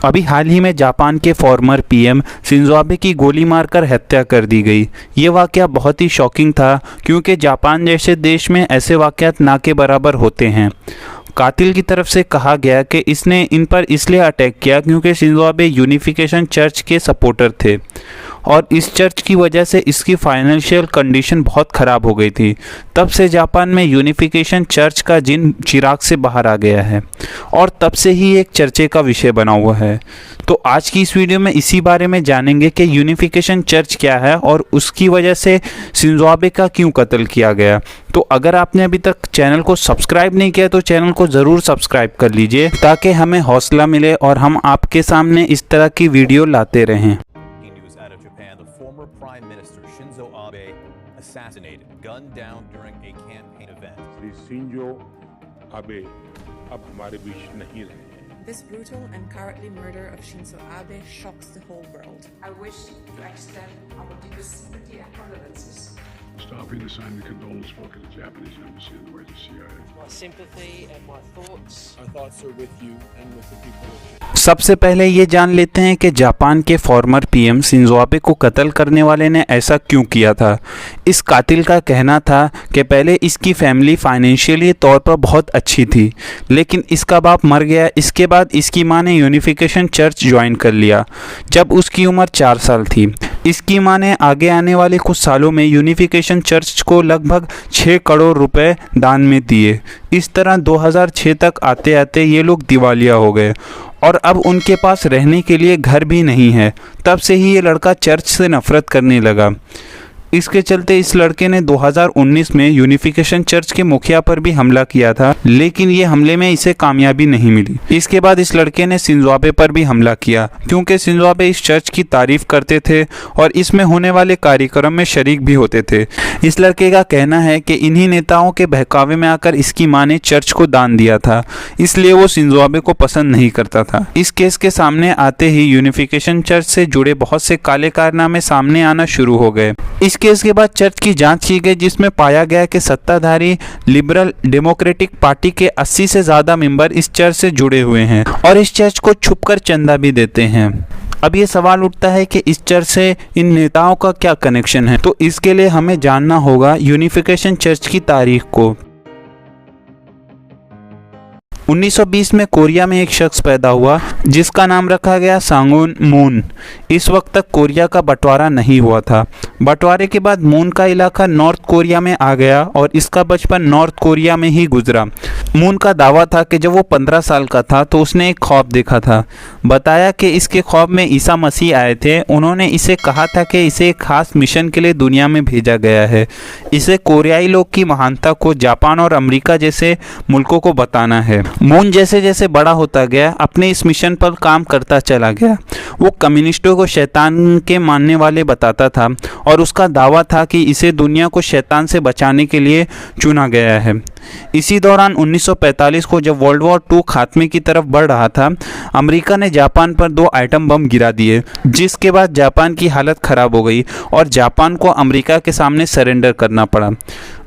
अभी हाल ही में जापान के फॉर्मर पीएम शिंजो आबे की गोली मारकर हत्या कर दी गई। ये वाकया बहुत ही शॉकिंग था क्योंकि जापान जैसे देश में ऐसे वाकयात ना के बराबर होते हैं। कातिल की तरफ से कहा गया कि इसने इन पर इसलिए अटैक किया क्योंकि शिंजो आबे यूनिफिकेशन चर्च के सपोर्टर थे और इस चर्च की वजह से इसकी फाइनेंशियल कंडीशन बहुत ख़राब हो गई थी। तब से जापान में यूनिफिकेशन चर्च का जिन चिराग से बाहर आ गया है और तब से ही एक चर्चे का विषय बना हुआ है। तो आज की इस वीडियो में इसी बारे में जानेंगे कि यूनिफिकेशन चर्च क्या है और उसकी वजह से शिंजो आबे का क्यों कत्ल किया गया। तो अगर आपने अभी तक चैनल को सब्सक्राइब नहीं किया तो चैनल को ज़रूर सब्सक्राइब कर लीजिए ताकि हमें हौसला मिले और हम आपके सामने इस तरह की वीडियो लाते रहें। Prime Minister Shinzo Abe assassinated, gunned down during a campaign event. Shri Shinzo Abe अब हमारे बीच नहीं रहे। This brutal and cowardly murder of Shinzo Abe shocks the whole world. I wish to extend our deepest sympathy and condolences. Stopping to sign the condolence book at the Japanese embassy on the way to CIA. My sympathy and my thoughts. Our thoughts are with you and with the people of Japan. सबसे पहले ये जान लेते हैं कि Japan के former PM Shinzo Abe को कत्ल करने वाले ने ऐसा क्यों किया था। इस कातिल का कहना था कि पहले इसकी फैमिली फाइनेंशियली तौर पर बहुत अच्छी थी, लेकिन इसका बाप मर गया। इसके बाद इसकी मां ने यूनिफिकेशन चर्च ज्वाइन कर लिया जब उसकी उम्र 4 साल थी। इसकी मां ने आगे आने वाले कुछ सालों में यूनिफिकेशन चर्च को लगभग 6 करोड़ रुपए दान में दिए। इस तरह 2006 तक आते आते ये लोग दिवालिया हो गए और अब उनके पास रहने के लिए घर भी नहीं है। तब से ही ये लड़का चर्च से नफरत करने लगा। इसके चलते इस लड़के ने 2019 में यूनिफिकेशन चर्च के मुखिया पर भी हमला किया था, लेकिन ये हमले में इसे कामयाबी नहीं मिली। इसके बाद इस लड़के ने शिंजो आबे पर भी हमला किया क्योंकि शिंजो आबे इस चर्च की तारीफ करते थे और इसमें होने वाले कार्यक्रम में शरीक भी होते थे। इस लड़के का कहना है कि इन्हीं नेताओं के बहकावे में आकर इसकी मां ने चर्च को दान दिया था, इसलिए वो शिंजो आबे को पसंद नहीं करता था। इस केस के सामने आते ही यूनिफिकेशन चर्च से जुड़े बहुत से काले कारनामे सामने आना शुरू हो गए। इस केस के बाद चर्च की जांच की गई जिसमें पाया गया कि सत्ताधारी लिबरल डेमोक्रेटिक पार्टी के 80 से ज़्यादा मेंबर इस चर्च से जुड़े हुए हैं और इस चर्च को छुपकर चंदा भी देते हैं। अब ये सवाल उठता है कि इस चर्च से इन नेताओं का क्या कनेक्शन है, तो इसके लिए हमें जानना होगा यूनिफिकेशन चर्च की तारीख को। 1920 में कोरिया में एक शख्स पैदा हुआ जिसका नाम रखा गया सांगुन मून। इस वक्त तक कोरिया का बंटवारा नहीं हुआ था। बंटवारे के बाद मून का इलाका नॉर्थ कोरिया में आ गया और इसका बचपन नॉर्थ कोरिया में ही गुजरा। मून का दावा था कि जब वो 15 साल का था तो उसने एक ख्वाब देखा था। बताया कि इसके ख्वाब में ईसा मसीह आए थे। उन्होंने इसे कहा था कि इसे एक खास मिशन के लिए दुनिया में भेजा गया है। इसे कोरियाई लोग की महानता को जापान और अमेरिका जैसे मुल्कों को बताना है। मून जैसे जैसे बड़ा होता गया अपने इस मिशन पर काम करता चला गया। वो कम्युनिस्टों को शैतान के मानने वाले बताता था और उसका दावा था कि इसे दुनिया को शैतान से बचाने के लिए चुना गया है। इसी दौरान 1945 को जब वर्ल्ड वॉर 2 खात्मे की तरफ बढ़ रहा था, अमेरिका ने जापान पर 2 आइटम बम गिरा दिए, जिसके बाद जापान की हालत ख़राब हो गई और जापान को अमेरिका के सामने सरेंडर करना पड़ा।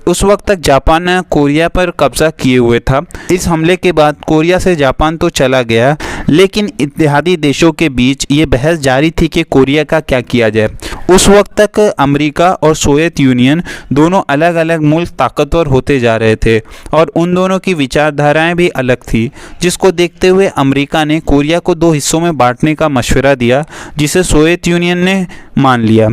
उस वक्त तक जापान ने कोरिया पर कब्जा किए हुए था। इस हमले के बाद कोरिया से जापान तो चला गया, लेकिन इत्तेहादी देशों के बीच ये बहस जारी थी कि कोरिया का क्या किया जाए। उस वक्त तक अमेरिका और सोवियत यूनियन दोनों अलग अलग मुल्क ताकतवर होते जा रहे थे और उन दोनों की विचारधाराएं भी अलग थी, जिसको देखते हुए अमेरिका ने कोरिया को 2 हिस्सों में बांटने का मशवरा दिया, जिसे सोवियत यूनियन ने मान लिया।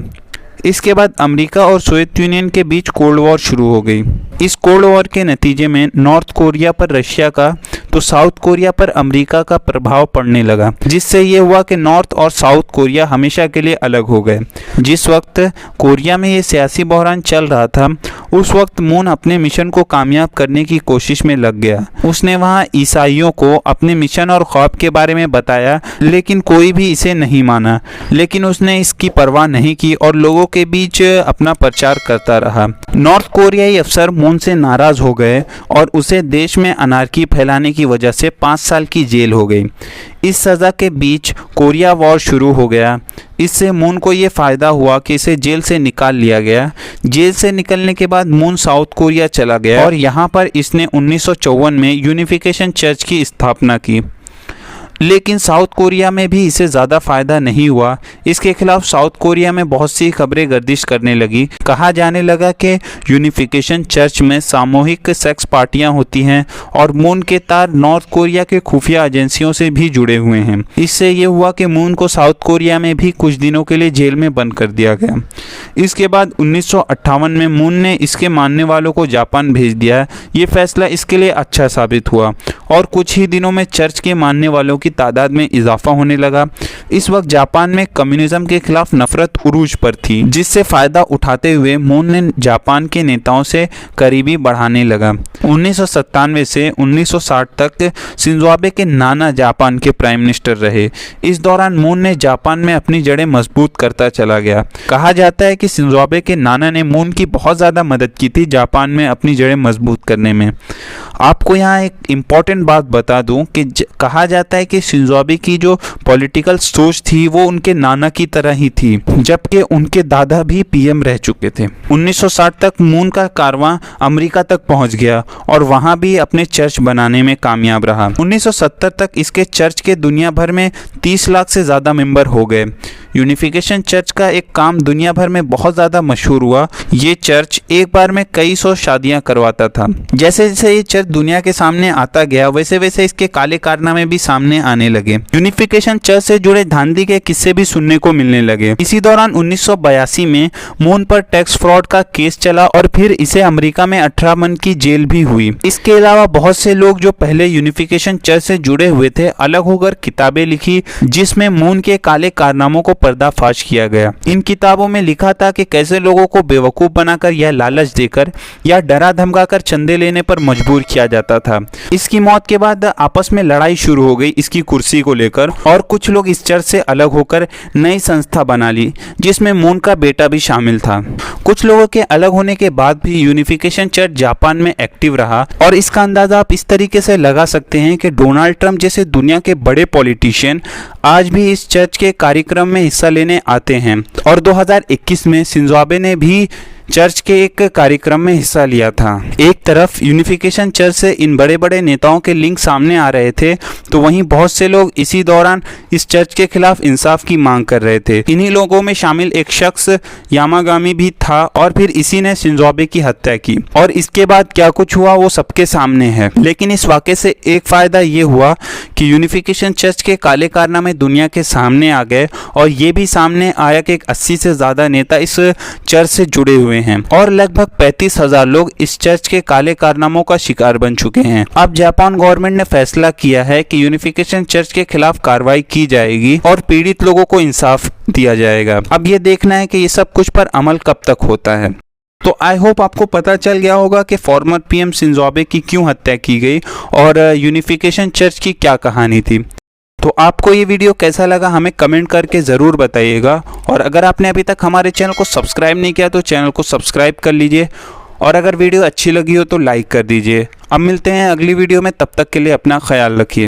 इसके बाद अमेरिका और सोवियत यूनियन के बीच कोल्ड वॉर शुरू हो गई। इस कोल्ड वॉर के नतीजे में नॉर्थ कोरिया पर रशिया का तो साउथ कोरिया पर अमेरिका का प्रभाव पड़ने लगा, जिससे ये हुआ कि नॉर्थ और साउथ कोरिया हमेशा के लिए अलग हो गए। जिस वक्त कोरिया में ये सियासी बहरान चल रहा था, उस वक्त मून अपने मिशन को कामयाब करने की कोशिश में लग गया। उसने वहाँ ईसाइयों को अपने मिशन और ख्वाब के बारे में बताया, लेकिन कोई भी इसे नहीं माना। लेकिन उसने इसकी परवाह नहीं की और लोगों के बीच अपना प्रचार करता रहा। नॉर्थ कोरियाई अफसर मून से नाराज हो गए और उसे देश में अनारकी फैलाने की वजह से 5 साल की जेल हो गई। इस सज़ा के बीच कोरिया वॉर शुरू हो गया। इससे मून को ये फ़ायदा हुआ कि इसे जेल से निकाल लिया गया। जेल से निकलने के बाद मून साउथ कोरिया चला गया और यहाँ पर इसने 1954 में यूनिफिकेशन चर्च की स्थापना की। लेकिन साउथ कोरिया में भी इसे ज़्यादा फायदा नहीं हुआ। इसके खिलाफ साउथ कोरिया में बहुत सी खबरें गर्दिश करने लगी। कहा जाने लगा कि यूनिफिकेशन चर्च में सामूहिक सेक्स पार्टियां होती हैं और मून के तार नॉर्थ कोरिया के खुफिया एजेंसियों से भी जुड़े हुए हैं। इससे ये हुआ कि मून को साउथ कोरिया में भी कुछ दिनों के लिए जेल में बंद कर दिया गया। इसके बाद 1958 में मून ने इसके मानने वालों को जापान भेज दिया। ये फैसला इसके लिए अच्छा साबित हुआ और कुछ ही दिनों में चर्च के मानने वालों की तादाद में इजाफा होने लगा। इस वक्त जापान में कम्युनिज्म के खिलाफ नफरत उरूज पर थी, जिससे फायदा उठाते हुए मून ने जापान के नेताओं से करीबी बढ़ाने लगा। 1997 से 1960 तक शिंजो आबे के नाना जापान के प्राइम मिनिस्टर रहे। इस दौरान मून ने जापान में अपनी जड़ें मजबूत करता चला गया। कहा जाता है कि शिंजो आबे के नाना ने मून की बहुत ज़्यादा मदद की थी जापान में अपनी जड़ें मजबूत करने में। आपको यहाँ एक इम्पॉर्टेंट बात बता दूं कि कहा जाता है कि शिंजो आबे की जो पॉलिटिकल सोच थी वो उनके नाना की तरह ही थी, जबकि उनके दादा भी पीएम रह चुके थे। 1960 तक मून का कारवां अमेरिका तक पहुंच गया और वहां भी अपने चर्च बनाने में कामयाब रहा। 1970 तक इसके चर्च के दुनिया भर में 30 लाख से ज़्यादा मेंबर हो गए। यूनिफिकेशन चर्च का एक काम दुनिया भर में बहुत ज़्यादा मशहूर हुआ। ये चर्च एक बार में कई सौ शादियां करवाता था। जैसे जैसे ये चर्च दुनिया के सामने आता गया वैसे वैसे इसके काले कारनामे भी सामने आने लगे। यूनिफिकेशन चर्च से जुड़े धांधली के किस्से भी सुनने को मिलने लगे। इसी दौरान 1982 में मून पर टैक्स फ्रॉड का केस चला और फिर इसे अमेरिका में 18 मंथ की जेल भी हुई। इसके अलावा बहुत से लोग जो पहले यूनिफिकेशन चर्च से जुड़े हुए थे अलग होकर किताबें लिखी, जिसमें मून के काले कारनामों को पर्दाफाश किया गया। इन किताबों में लिखा था कि कैसे लोगों को बेवकूफ बनाकर या लालच देकर या डरा धमकाकर चंदे लेने पर मजबूर किया जाता था। इसकी मौत के बाद आपस में लड़ाई शुरू हो गई इसकी कुर्सी को लेकर और कुछ लोग इस चर्च से अलग होकर नई संस्था बना ली, जिसमें मून का बेटा भी शामिल था। कुछ लोगों के अलग होने के बाद भी यूनिफिकेशन चर्च जापान में एक्टिव रहा और इसका अंदाजा आप इस तरीके से लगा सकते हैं कि डोनाल्ड ट्रंप जैसे दुनिया के बड़े पॉलिटिशियन आज भी इस चर्च के कार्यक्रम में हिस्सा लेने आते हैं। और 2021 में शिंजो आबे ने भी चर्च के एक कार्यक्रम में हिस्सा लिया था। एक तरफ यूनिफिकेशन चर्च से इन बड़े बड़े नेताओं के लिंक सामने आ रहे थे, तो वहीं बहुत से लोग इसी दौरान इस चर्च के खिलाफ इंसाफ की मांग कर रहे थे। इन्हीं लोगों में शामिल एक शख्स यामागामी भी था और फिर इसी ने शिंजो आबे की हत्या की। और इसके बाद क्या कुछ हुआ वो सबके सामने है। लेकिन इस वाक़े से एक फ़ायदा ये हुआ कि यूनिफिकेशन चर्च के काले कारनामे दुनिया के सामने आ गए और ये भी सामने आया कि 80 से ज़्यादा नेता इस चर्च से जुड़े हुए हैं और लगभग 35,000 लोग इस चर्च के काले कारनामों का शिकार बन चुके हैं। अब जापान गवर्नमेंट ने फैसला किया है कि यूनिफिकेशन चर्च के खिलाफ कार्रवाई की जाएगी और पीड़ित लोगों को इंसाफ दिया जाएगा। अब ये देखना है कि ये सब कुछ पर अमल कब तक होता है। तो आई होप आपको पता चल गया होगा कि फॉर्मर पीएम शिंजो आबे की क्यों हत्या की गई और यूनिफिकेशन चर्च की क्या कहानी थी। तो आपको ये वीडियो कैसा लगा हमें कमेंट करके ज़रूर बताइएगा और अगर आपने अभी तक हमारे चैनल को सब्सक्राइब नहीं किया तो चैनल को सब्सक्राइब कर लीजिए और अगर वीडियो अच्छी लगी हो तो लाइक कर दीजिए। अब मिलते हैं अगली वीडियो में, तब तक के लिए अपना ख्याल रखिए।